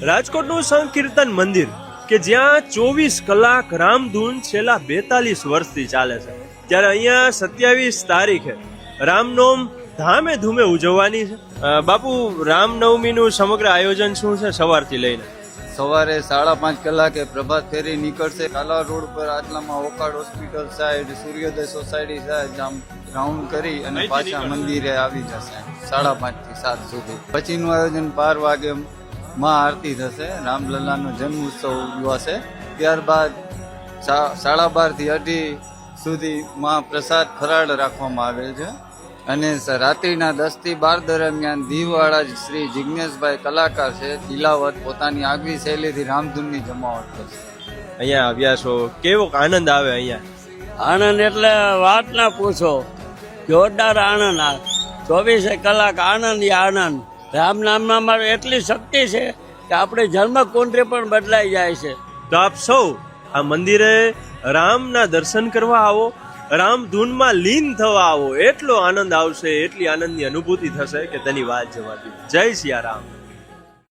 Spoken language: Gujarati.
રાજકોટનું સંકીર્તન મંદિર કે જ્યાં 24 કલાક રામધૂન છેલ્લા 42 વર્ષથી ચાલે છે, ત્યારે અહીંયા 27 તારીખે રામનવમ ધામે ધૂમે ઉજવવાની છે। બાપુ, રામનવમીનું સમગ્ર આયોજન શું છે સવારથી લઈને? સવારે 5:30 કલાકે પ્રભાત ફેરી નીકળશે। કાલા રોડ પર આટલામાં ઓકાડ હોસ્પિટલ સાઈડ, સૂર્યોદય સોસાયટી સાઈડ રાઉન્ડ કરી અને પાછા મંદિરે આવી જશે 5:30 થી 7 સુધી। પછીનું આયોજન 12 વાગે માં આરતી થશે, રામલલ્લાનો જન્મ ઉત્સવ ઉજવાશે। ત્યારબાદ 12:30 થી 2:30 સુધી માં પ્રસાદ ફરાળ રાખવામાં આવે છે અને રાત્રિના 10 થી 12 દરમિયાન દીવવાળા શ્રી જિજ્ઞેશભાઈ કલાકાર છે, તિલાવત પોતાની આગવી શૈલીથી રામધૂનની જમાવટ કરશે। અહીંયા આવ્યા છો, કેવો આનંદ આવે અહીંયા? આનંદ એટલે વાત ના પૂછો, જોરદાર આનંદ। 24 કલાક આનંદ આનંદ। રામ નામમાં મારે એટલી શક્તિ છે કે આપણે જન્મકુંડરી પણ બદલાઈ જાય છે। તો આપ સૌ આ મંદિરે રામના દર્શન કરવા આવો, રામધૂનમાં લીન થવા આવો, એટલો આનંદ આવશે, એટલી આનંદની અનુભૂતિ થશે કે તેની વાત જવા દો। જય સિયા રામ।